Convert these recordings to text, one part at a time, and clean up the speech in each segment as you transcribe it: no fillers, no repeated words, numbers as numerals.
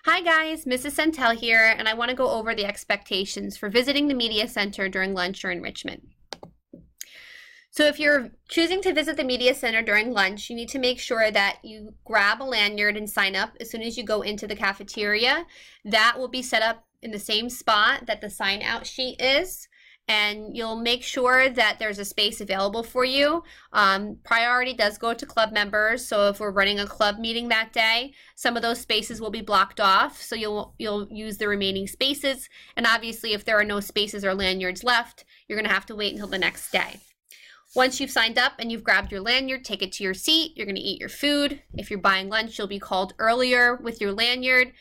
Hi guys, Mrs. Centel here, and I want to go over the expectations for visiting the Media Center during lunch or enrichment. So if you're choosing to visit the Media Center during lunch, you need to make sure that you grab a lanyard and sign up as soon as you go into the cafeteria. That will be set up in the same spot that the sign out sheet is. And you'll make sure that there's a space available for you. Priority does go to club members, so if we're running a club meeting that day, some of those spaces will be blocked off, so you'll use the remaining spaces. And obviously, if there are no spaces or lanyards left, you're going to have to wait until the next day. Once you've signed up and you've grabbed your lanyard, take it to your seat. You're going to eat your food. If you're buying lunch, you'll be called earlier with your lanyard.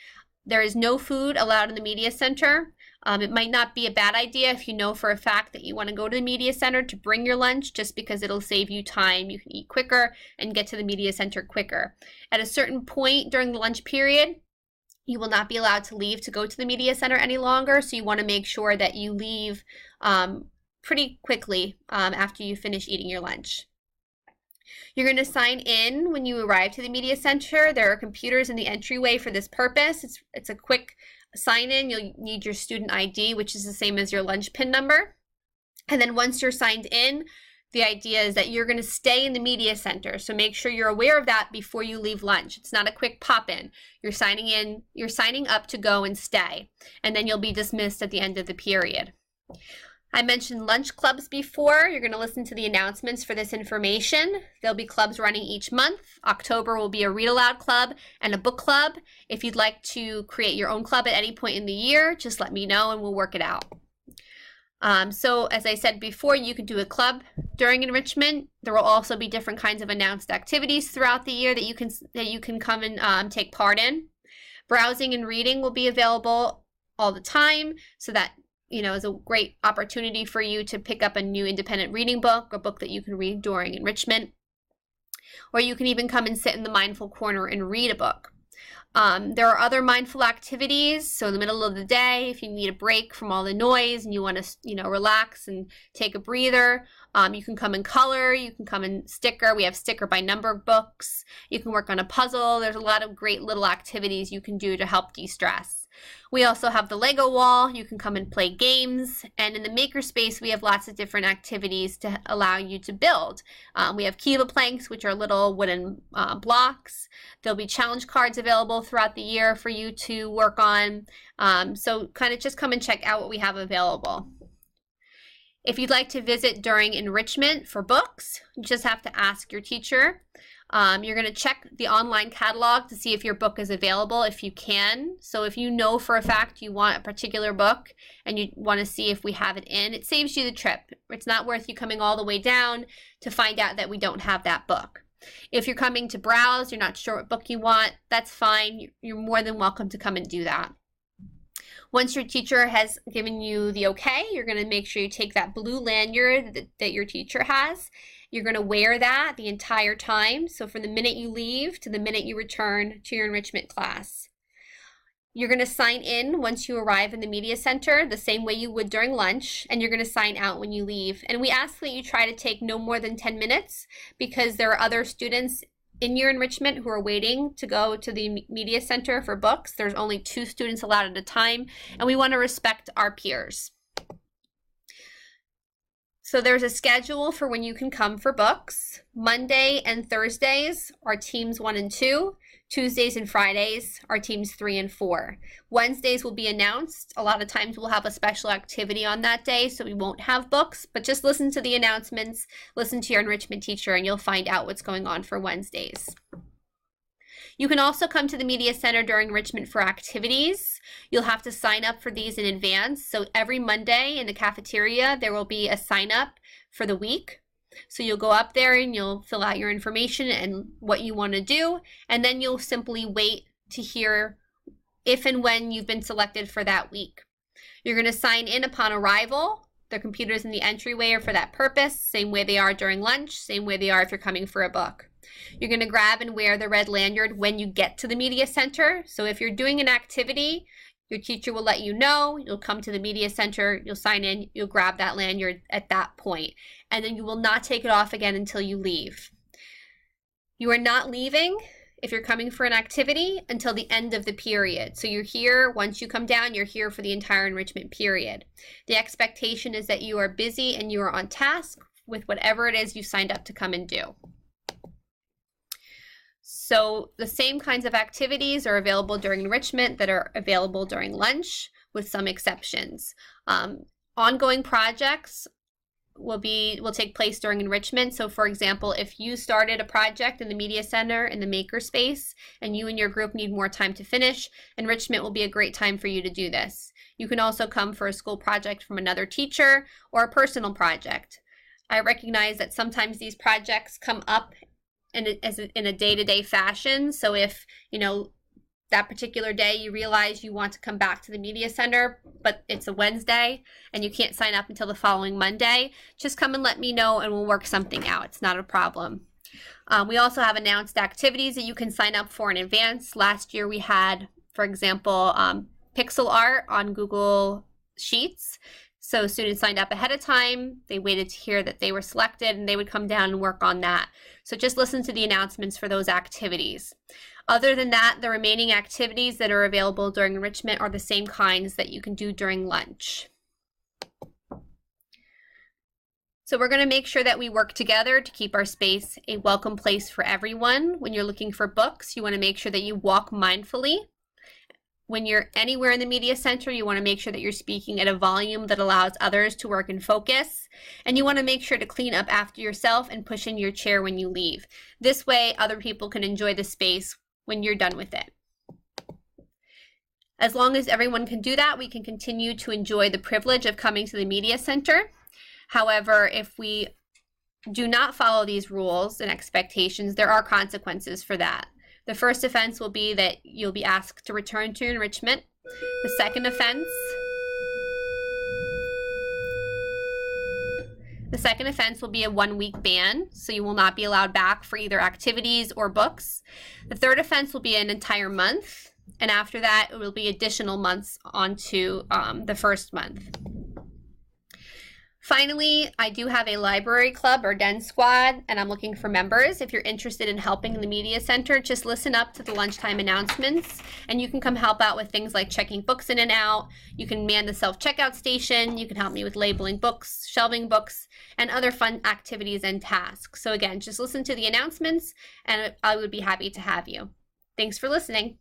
There is no food allowed in the Media Center. It might not be a bad idea if you know for a fact that you want to go to the Media Center to bring your lunch, just because it'll save you time. You can eat quicker and get to the Media Center quicker. At a certain point during the lunch period, you will not be allowed to leave to go to the Media Center any longer, so you want to make sure that you leave pretty quickly after you finish eating your lunch. You're going to sign in when you arrive to the Media Center. There are computers in the entryway for this purpose. It's a quick sign in. You'll need your student ID, which is the same as your lunch PIN number. And then once you're signed in, the idea is that you're going to stay in the Media Center. So make sure you're aware of that before you leave lunch. It's not a quick pop in. You're signing up to go and stay. And then you'll be dismissed at the end of the period. I mentioned lunch clubs before. You're going to listen to the announcements for this information. There'll be clubs running each month. October will be a read aloud club and a book club. If you'd like to create your own club at any point in the year, just let me know and we'll work it out. So as I said before, you can do a club during enrichment. There will also be different kinds of announced activities throughout the year that you can come and take part in. Browsing and reading will be available all the time, so that is a great opportunity for you to pick up a new independent reading book, a book that you can read during enrichment. Or you can even come and sit in the mindful corner and read a book. There are other mindful activities. So in the middle of the day, if you need a break from all the noise and you want to, relax and take a breather, you can come and color, you can come and sticker. We have sticker by number books. You can work on a puzzle. There's a lot of great little activities you can do to help de-stress. We also have the Lego wall. You can come and play games. And in the makerspace, we have lots of different activities to allow you to build. We have Kiva planks, which are little wooden blocks. There'll be challenge cards available throughout the year for you to work on. So kind of just come and check out what we have available. If you'd like to visit during enrichment for books, you just have to ask your teacher. You're going to check the online catalog to see if your book is available, if you can. So if you know for a fact you want a particular book and you want to see if we have it in, it saves you the trip. It's not worth you coming all the way down to find out that we don't have that book. If you're coming to browse, you're not sure what book you want, that's fine. You're more than welcome to come and do that. Once your teacher has given you the okay, you're going to make sure you take that blue lanyard that your teacher has. You're going to wear that the entire time. So from the minute you leave to the minute you return to your enrichment class. You're going to sign in once you arrive in the Media Center the same way you would during lunch, and you're going to sign out when you leave. And we ask that you try to take no more than 10 minutes because there are other students in your enrichment who are waiting to go to the Media Center for books. There's only 2 students allowed at a time, and we want to respect our peers. So there's a schedule for when you can come for books. Monday and Thursdays are teams 1 and 2. Tuesdays and Fridays are teams 3 and 4. Wednesdays will be announced. A lot of times we'll have a special activity on that day, so we won't have books, but just listen to the announcements, listen to your enrichment teacher, and you'll find out what's going on for Wednesdays. You can also come to the Media Center during enrichment for activities. You'll have to sign up for these in advance. So every Monday in the cafeteria, there will be a sign up for the week. So you'll go up there and you'll fill out your information and what you want to do. And then you'll simply wait to hear if and when you've been selected for that week. You're going to sign in upon arrival. The computers in the entryway are for that purpose, same way they are during lunch, same way they are if you're coming for a book. You're going to grab and wear the red lanyard when you get to the Media Center. So if you're doing an activity, your teacher will let you know. You'll come to the Media Center, you'll sign in, you'll grab that lanyard at that point, and then you will not take it off again until you leave. You are not leaving if you're coming for an activity, until the end of the period. So you're here, once you come down, you're here for the entire enrichment period. The expectation is that you are busy and you are on task with whatever it is you signed up to come and do. So the same kinds of activities are available during enrichment that are available during lunch, with some exceptions. Ongoing projects will take place during enrichment. So for example, if you started a project in the Media Center in the Makerspace and you and your group need more time to finish, enrichment will be a great time for you to do this. You can also come for a school project from another teacher or a personal project. I recognize that sometimes these projects come up in a day-to-day fashion. So if, that particular day you realize you want to come back to the Media Center, but it's a Wednesday and you can't sign up until the following Monday, just come and let me know and we'll work something out. It's not a problem. We also have announced activities that you can sign up for in advance. Last year we had, for example, pixel art on Google Sheets. So students signed up ahead of time, they waited to hear that they were selected, and they would come down and work on that. So just listen to the announcements for those activities. Other than that, the remaining activities that are available during enrichment are the same kinds that you can do during lunch. So we're going to make sure that we work together to keep our space a welcome place for everyone. When you're looking for books, you want to make sure that you walk mindfully. When you're anywhere in the Media Center, you want to make sure that you're speaking at a volume that allows others to work and focus. And you want to make sure to clean up after yourself and push in your chair when you leave. This way, other people can enjoy the space when you're done with it. As long as everyone can do that, we can continue to enjoy the privilege of coming to the Media Center. However, if we do not follow these rules and expectations, there are consequences for that. The first offense will be that you'll be asked to return to enrichment. The second offense will be a 1-week ban, so you will not be allowed back for either activities or books. The third offense will be an entire month, and after that, it will be additional months onto the first month. Finally, I do have a library club or den squad, and I'm looking for members. If you're interested in helping in the Media Center, just listen up to the lunchtime announcements, and you can come help out with things like checking books in and out. You can man the self-checkout station. You can help me with labeling books, shelving books, and other fun activities and tasks. So again, just listen to the announcements, and I would be happy to have you. Thanks for listening.